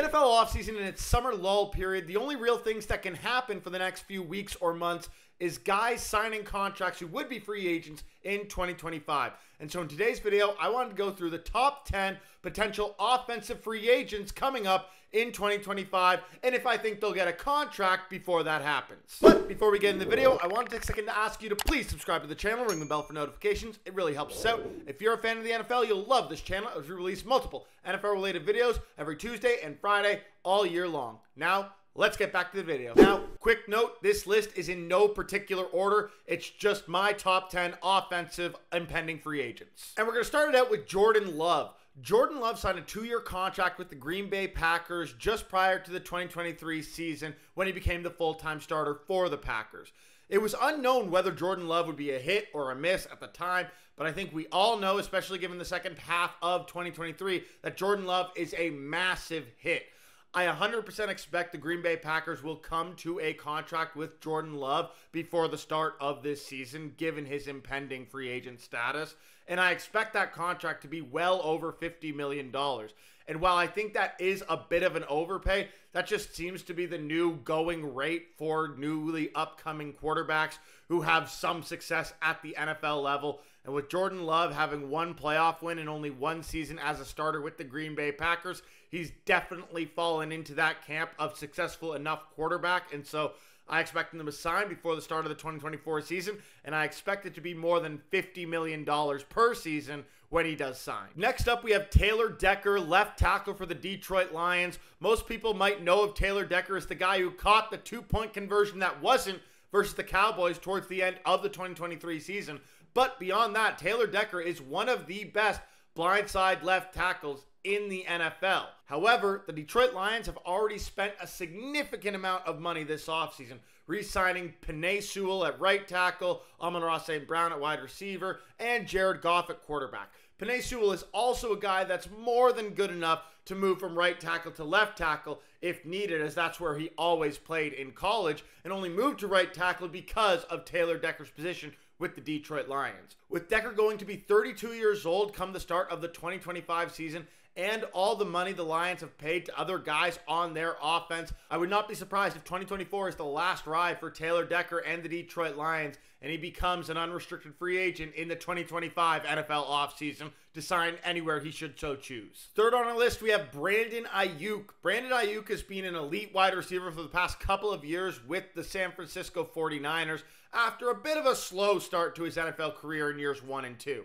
the NFL offseason and its summer lull period, the only real things that can happen for the next few weeks or months is guys signing contracts who would be free agents in 2025. And so in today's video, I wanted to go through the top 10 potential offensive free agents coming up in 2025, and if I think they'll get a contract before that happens. But before we get in the video, I want to take a second to ask you to please subscribe to the channel, ring the bell for notifications. It really helps us out. If you're a fan of the NFL, you'll love this channel as we release multiple NFL-related videos every Tuesday and Friday all year long. Now, let's get back to the video. Now, quick note, this list is in no particular order. It's just my top 10 offensive impending free agents. And we're going to start it out with Jordan Love. Jordan Love signed a 2-year contract with the Green Bay Packers just prior to the 2023 season when he became the full-time starter for the Packers. It was unknown whether Jordan Love would be a hit or a miss at the time, but I think we all know, especially given the second half of 2023, that Jordan Love is a massive hit. I 100% expect the Green Bay Packers will come to a contract with Jordan Love before the start of this season, given his impending free agent status. And I expect that contract to be well over $50 million. And while I think that is a bit of an overpay, that just seems to be the new going rate for newly upcoming quarterbacks who have some success at the NFL level. And with Jordan Love having one playoff win and only one season as a starter with the Green Bay Packers, he's definitely fallen into that camp of successful enough quarterback. And so I expect him to sign before the start of the 2024 season, and I expect it to be more than $50 million per season when he does sign. Next up, we have Taylor Decker, left tackle for the Detroit Lions. Most people might know of Taylor Decker as the guy who caught the 2-point conversion that wasn't versus the Cowboys towards the end of the 2023 season. But beyond that, Taylor Decker is one of the best blindside left tackles in the NFL. However, the Detroit Lions have already spent a significant amount of money this offseason, re-signing Penei Sewell at right tackle, Amon-Ra St. Brown at wide receiver, and Jared Goff at quarterback. Penei Sewell is also a guy that's more than good enough to move from right tackle to left tackle if needed, as that's where he always played in college, and only moved to right tackle because of Taylor Decker's position with the Detroit Lions. With Decker going to be 32 years old come the start of the 2025 season, and all the money the Lions have paid to other guys on their offense, I would not be surprised if 2024 is the last ride for Taylor Decker and the Detroit Lions, and he becomes an unrestricted free agent in the 2025 NFL offseason to sign anywhere he should so choose. Third on our list, we have Brandon Ayuk. Brandon Ayuk has been an elite wide receiver for the past couple of years with the San Francisco 49ers after a bit of a slow start to his NFL career in years 1 and 2.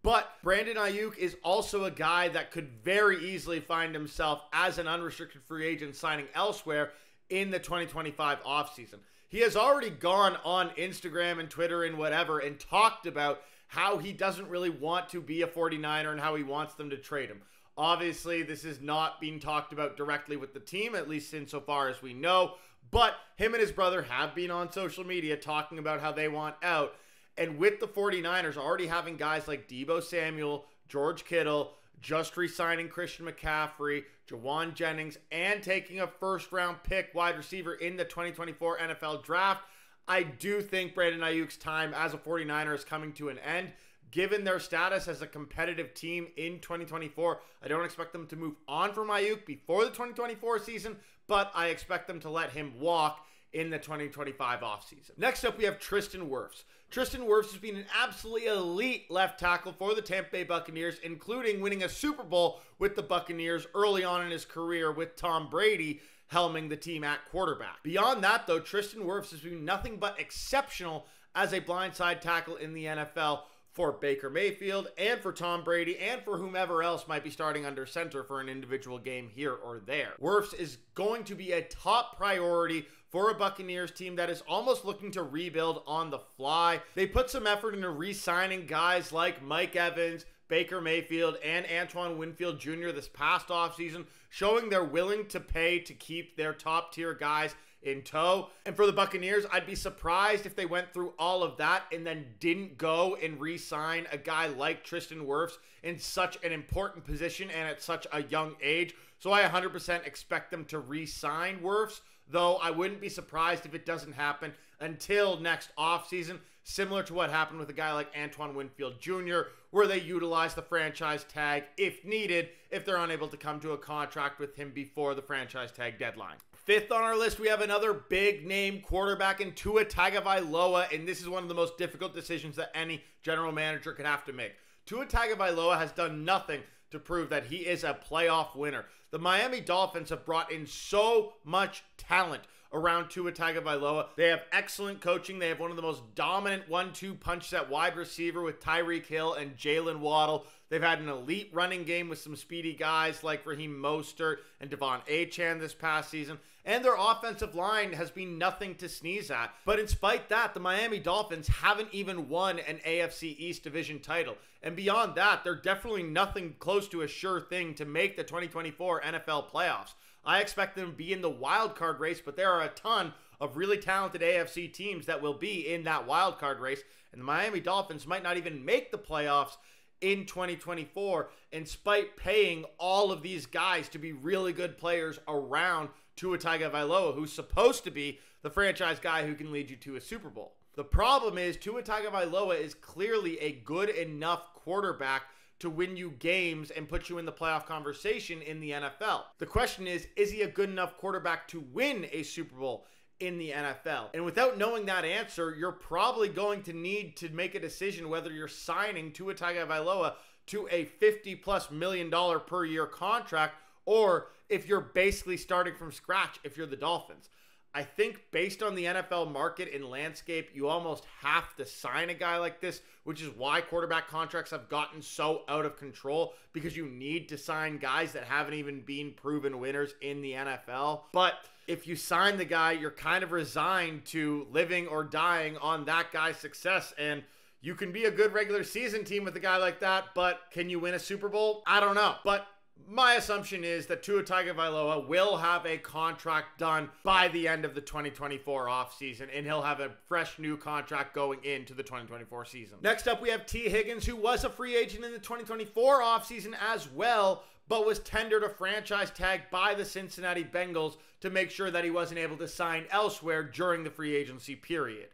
But Brandon Ayuk is also a guy that could very easily find himself as an unrestricted free agent signing elsewhere in the 2025 offseason. He has already gone on Instagram and Twitter and whatever and talked about how he doesn't really want to be a 49er and how he wants them to trade him. Obviously, this is not being talked about directly with the team, at least insofar as we know, but him and his brother have been on social media talking about how they want out. And with the 49ers already having guys like Deebo Samuel, George Kittle, just re-signing Christian McCaffrey, Jawan Jennings, and taking a first-round pick wide receiver in the 2024 NFL Draft, I do think Brandon Ayuk's time as a 49er is coming to an end. Given their status as a competitive team in 2024, I don't expect them to move on from Ayuk before the 2024 season, but I expect them to let him walk in the 2025 offseason. Next up, we have Tristan Wirfs. Tristan Wirfs has been an absolutely elite left tackle for the Tampa Bay Buccaneers, including winning a Super Bowl with the Buccaneers early on in his career with Tom Brady helming the team at quarterback. Beyond that, though, Tristan Wirfs has been nothing but exceptional as a blindside tackle in the NFL for Baker Mayfield and for Tom Brady and for whomever else might be starting under center for an individual game here or there. Wirfs is going to be a top priority for a Buccaneers team that is almost looking to rebuild on the fly. They put some effort into re-signing guys like Mike Evans, Baker Mayfield, and Antoine Winfield Jr. this past offseason, showing they're willing to pay to keep their top-tier guys in tow. And for the Buccaneers, I'd be surprised if they went through all of that and then didn't go and re-sign a guy like Tristan Wirfs in such an important position and at such a young age. So I 100% expect them to re-sign Wirfs, though I wouldn't be surprised if it doesn't happen until next offseason, similar to what happened with a guy like Antoine Winfield Jr., where they utilize the franchise tag if needed, if they're unable to come to a contract with him before the franchise tag deadline. Fifth on our list, we have another big-name quarterback in Tua Tagovailoa, and this is one of the most difficult decisions that any general manager could have to make. Tua Tagovailoa has done nothing to prove that he is a playoff winner. The Miami Dolphins have brought in so much talent around Tua Tagovailoa. They have excellent coaching. They have one of the most dominant 1-2 punches at wide receiver with Tyreek Hill and Jalen Waddle. They've had an elite running game with some speedy guys like Raheem Mostert and Devon Achane this past season. And their offensive line has been nothing to sneeze at. But in spite that, the Miami Dolphins haven't even won an AFC East division title. And beyond that, they're definitely nothing close to a sure thing to make the 2024 NFL playoffs. I expect them to be in the wild card race, but there are a ton of really talented AFC teams that will be in that wild card race. And the Miami Dolphins might not even make the playoffs in 2024, in spite paying all of these guys to be really good players around Tua Tagovailoa, who's supposed to be the franchise guy who can lead you to a Super Bowl. The problem is Tua Tagovailoa is clearly a good enough quarterback to win you games and put you in the playoff conversation in the NFL. The question is he a good enough quarterback to win a Super Bowl in the NFL? And without knowing that answer, you're probably going to need to make a decision whether you're signing Tua Tagovailoa to a $50+ million per year contract, or if you're basically starting from scratch if you're the Dolphins. I think based on the NFL market and landscape, you almost have to sign a guy like this, which is why quarterback contracts have gotten so out of control, because you need to sign guys that haven't even been proven winners in the NFL. But if you sign the guy, you're kind of resigned to living or dying on that guy's success. And you can be a good regular season team with a guy like that, but can you win a Super Bowl? I don't know. But my assumption is that Tua Tagovailoa will have a contract done by the end of the 2024 offseason, and he'll have a fresh new contract going into the 2024 season. Next up, we have T. Higgins, who was a free agent in the 2024 offseason as well, but was tendered a franchise tag by the Cincinnati Bengals to make sure that he wasn't able to sign elsewhere during the free agency period.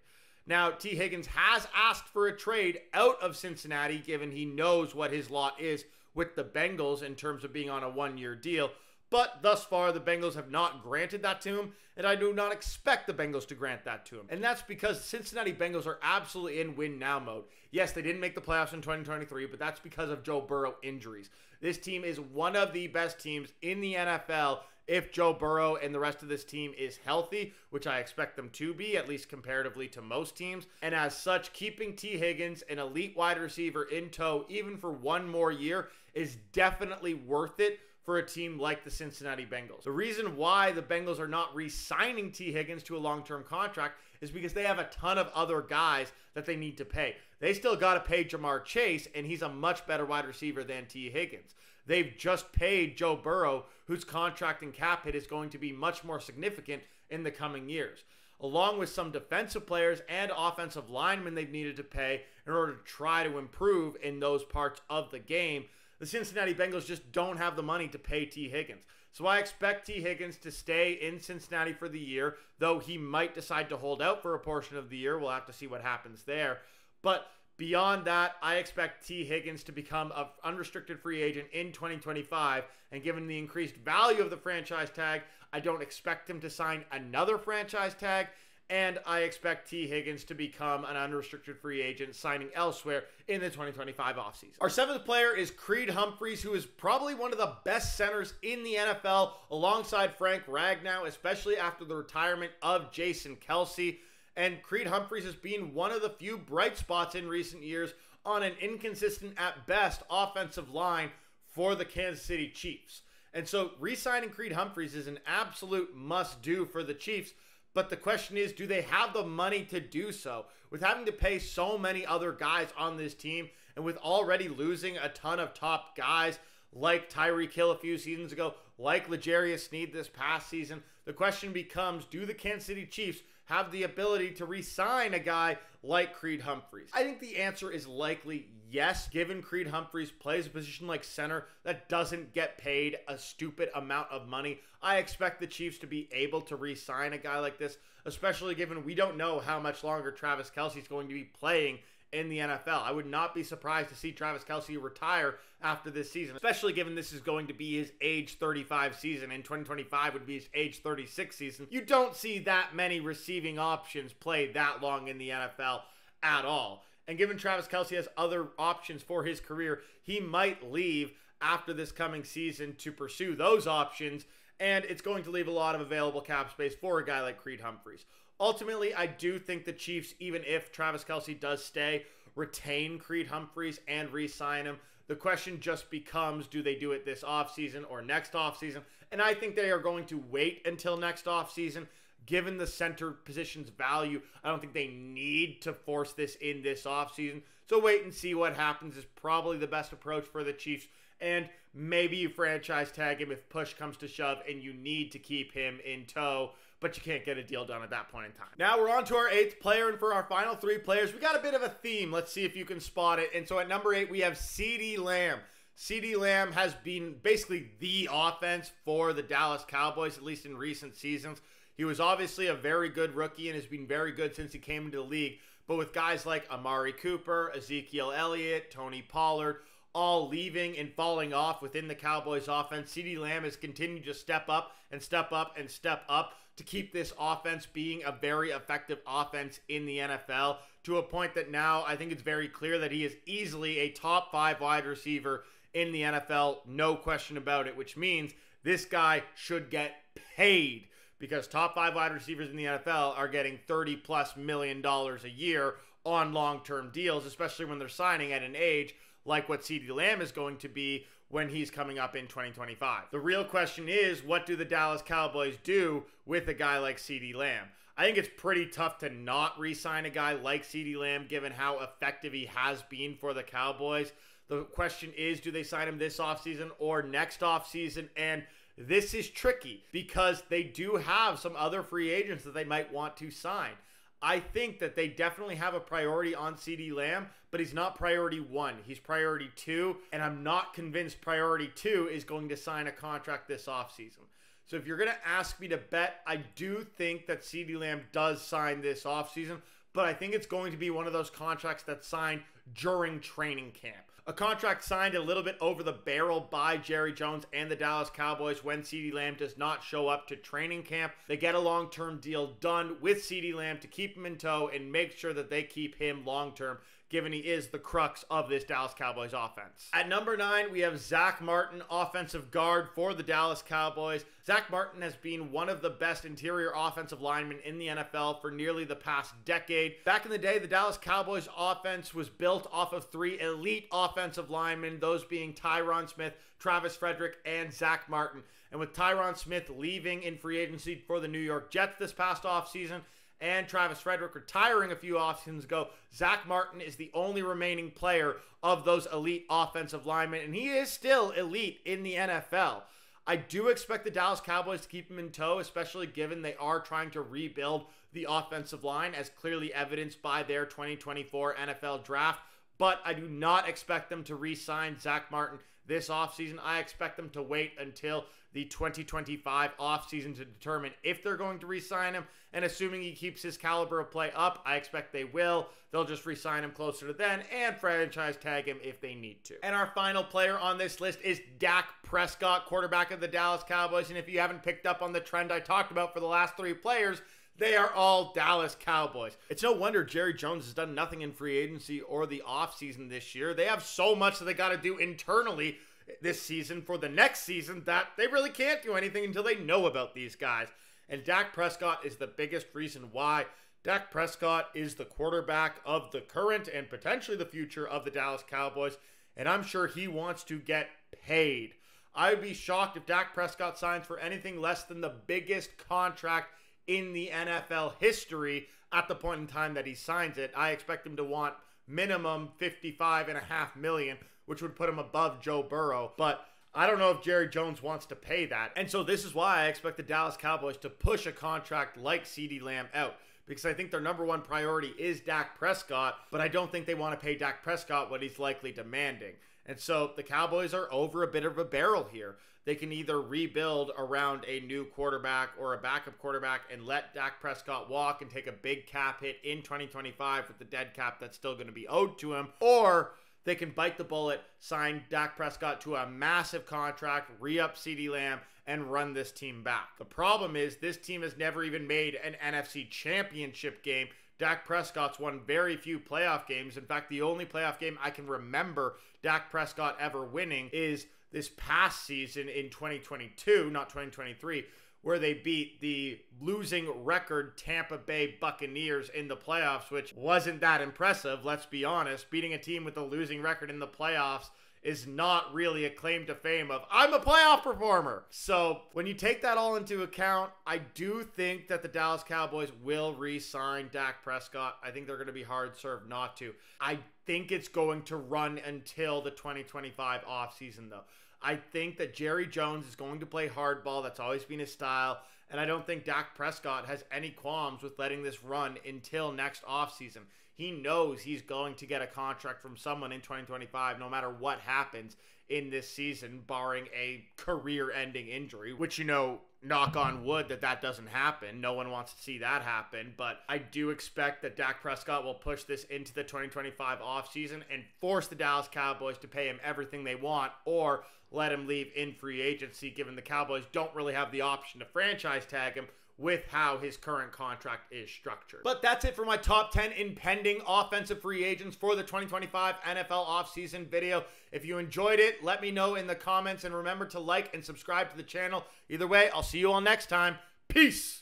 Now, T. Higgins has asked for a trade out of Cincinnati, given he knows what his lot is with the Bengals in terms of being on a one-year deal. But thus far, the Bengals have not granted that to him, and I do not expect the Bengals to grant that to him. And that's because Cincinnati Bengals are absolutely in win-now mode. Yes, they didn't make the playoffs in 2023, but that's because of Joe Burrow injuries. This team is one of the best teams in the NFL if Joe Burrow and the rest of this team is healthy, which I expect them to be, at least comparatively to most teams. And as such, keeping T. Higgins, an elite wide receiver, in tow, even for one more year, is definitely worth it for a team like the Cincinnati Bengals. The reason why the Bengals are not re-signing T. Higgins to a long-term contract is because they have a ton of other guys that they need to pay. They still got to pay Jamar Chase, and he's a much better wide receiver than T. Higgins. They've just paid Joe Burrow, whose contract and cap hit is going to be much more significant in the coming years, along with some defensive players and offensive linemen they've needed to pay in order to try to improve in those parts of the game. The Cincinnati Bengals just don't have the money to pay T. Higgins. So I expect T. Higgins to stay in Cincinnati for the year, though he might decide to hold out for a portion of the year. We'll have to see what happens there. But beyond that, I expect T. Higgins to become an unrestricted free agent in 2025. And given the increased value of the franchise tag, I don't expect him to sign another franchise tag. And I expect T. Higgins to become an unrestricted free agent, signing elsewhere in the 2025 offseason. Our seventh player is Creed Humphreys, who is probably one of the best centers in the NFL, alongside Frank Ragnow, especially after the retirement of Jason Kelce. And Creed Humphreys has been one of the few bright spots in recent years on an inconsistent at best offensive line for the Kansas City Chiefs. And so re-signing Creed Humphreys is an absolute must-do for the Chiefs. But the question is, do they have the money to do so? With having to pay so many other guys on this team, and with already losing a ton of top guys like Tyreek Hill a few seasons ago, like L'Jarius Sneed this past season, the question becomes, do the Kansas City Chiefs have the ability to re-sign a guy like Creed Humphreys? I think the answer is likely yes, given Creed Humphreys plays a position like center that doesn't get paid a stupid amount of money. I expect the Chiefs to be able to re-sign a guy like this, especially given we don't know how much longer Travis Kelce is going to be playing in the NFL. I would not be surprised to see Travis Kelce retire after this season, especially given this is going to be his age 35 season and 2025 would be his age 36 season. You don't see that many receiving options play that long in the NFL at all. And given Travis Kelce has other options for his career, he might leave after this coming season to pursue those options, and it's going to leave a lot of available cap space for a guy like Creed Humphreys. Ultimately, I do think the Chiefs, even if Travis Kelce does stay, retain Creed Humphreys and re-sign him. The question just becomes, do they do it this offseason or next offseason? And I think they are going to wait until next offseason. Given the center position's value, I don't think they need to force this in this offseason. So wait and see what happens is probably the best approach for the Chiefs. And maybe you franchise tag him if push comes to shove and you need to keep him in tow, but you can't get a deal done at that point in time. Now we're on to our 8th player, and for our final 3 players, we got a bit of a theme. Let's see if you can spot it. And so at number 8, we have CeeDee Lamb. CeeDee Lamb has been basically the offense for the Dallas Cowboys, at least in recent seasons. He was obviously a very good rookie and has been very good since he came into the league. But with guys like Amari Cooper, Ezekiel Elliott, Tony Pollard, all leaving and falling off within the Cowboys offense, CeeDee Lamb has continued to step up and step up and step up to keep this offense being a very effective offense in the NFL, to a point that now I think it's very clear that he is easily a top 5 wide receiver in the NFL, no question about it, which means this guy should get paid, because top 5 wide receivers in the NFL are getting $30+ million a year on long-term deals, especially when they're signing at an age like what CeeDee Lamb is going to be when he's coming up in 2025. The real question is, what do the Dallas Cowboys do with a guy like CeeDee Lamb? I think it's pretty tough to not re-sign a guy like CeeDee Lamb given how effective he has been for the Cowboys. The question is, do they sign him this offseason or next offseason? And this is tricky because they do have some other free agents that they might want to sign. I think that they definitely have a priority on CeeDee Lamb, but he's not priority 1. He's priority 2, and I'm not convinced priority 2 is going to sign a contract this offseason. So if you're going to ask me to bet, I do think that CeeDee Lamb does sign this offseason, but I think it's going to be one of those contracts that's signed during training camp. A contract signed a little bit over the barrel by Jerry Jones and the Dallas Cowboys when CeeDee Lamb does not show up to training camp. They get a long-term deal done with CeeDee Lamb to keep him in tow and make sure that they keep him long-term, given he is the crux of this Dallas Cowboys offense. At number 9, we have Zach Martin, offensive guard for the Dallas Cowboys. Zach Martin has been one of the best interior offensive linemen in the NFL for nearly the past decade. Back in the day, the Dallas Cowboys offense was built off of 3 elite offensive linemen, those being Tyron Smith, Travis Frederick, and Zach Martin. And with Tyron Smith leaving in free agency for the New York Jets this past offseason, and Travis Frederick retiring a few offseasons ago, Zach Martin is the only remaining player of those elite offensive linemen, and he is still elite in the NFL. I do expect the Dallas Cowboys to keep him in tow, especially given they are trying to rebuild the offensive line, as clearly evidenced by their 2024 NFL draft, but I do not expect them to re-sign Zach Martin this offseason. I expect them to wait until the 2025 offseason to determine if they're going to re-sign him, and assuming he keeps his caliber of play up, I expect they will. They'll just re-sign him closer to then and franchise tag him if they need to. And our final player on this list is Dak Prescott, quarterback of the Dallas Cowboys, and if you haven't picked up on the trend I talked about for the last 3 players, they are all Dallas Cowboys. It's no wonder Jerry Jones has done nothing in free agency or the offseason this year. They have so much that they got to do internally this season for the next season that they really can't do anything until they know about these guys. And Dak Prescott is the biggest reason why. Dak Prescott is the quarterback of the current and potentially the future of the Dallas Cowboys, and I'm sure he wants to get paid. I would be shocked if Dak Prescott signs for anything less than the biggest contract in the NFL history at the point in time that he signs it. I expect him to want minimum $55.5 million, which would put him above Joe Burrow, but I don't know if Jerry Jones wants to pay that. And so this is why I expect the Dallas Cowboys to push a contract like CeeDee Lamb out, because I think their number one priority is Dak Prescott, but I don't think they want to pay Dak Prescott what he's likely demanding. And so the Cowboys are over a bit of a barrel here. They can either rebuild around a new quarterback or a backup quarterback and let Dak Prescott walk and take a big cap hit in 2025 with the dead cap that's still going to be owed to him, or they can bite the bullet, sign Dak Prescott to a massive contract, re-up CeeDee Lamb, and run this team back. The problem is this team has never even made an NFC championship game. Dak Prescott's won very few playoff games. In fact, the only playoff game I can remember Dak Prescott ever winning is this past season in 2022, not 2023, where they beat the losing record Tampa Bay Buccaneers in the playoffs, which wasn't that impressive, let's be honest. Beating a team with a losing record in the playoffs is not really a claim to fame of, I'm a playoff performer. So when you take that all into account, I do think that the Dallas Cowboys will re-sign Dak Prescott. I think they're going to be hard-served not to. I think it's going to run until the 2025 offseason, though. I think that Jerry Jones is going to play hardball. That's always been his style. And I don't think Dak Prescott has any qualms with letting this run until next offseason. He knows he's going to get a contract from someone in 2025 no matter what happens in this season, barring a career-ending injury, which, you know, knock on wood that doesn't happen. No one wants to see that happen, but I do expect that Dak Prescott will push this into the 2025 offseason and force the Dallas Cowboys to pay him everything they want, or let him leave in free agency, given the Cowboys don't really have the option to franchise tag him with how his current contract is structured. But that's it for my top 10 impending offensive free agents for the 2025 NFL offseason video. If you enjoyed it, let me know in the comments, and remember to like and subscribe to the channel. Either way, I'll see you all next time. Peace!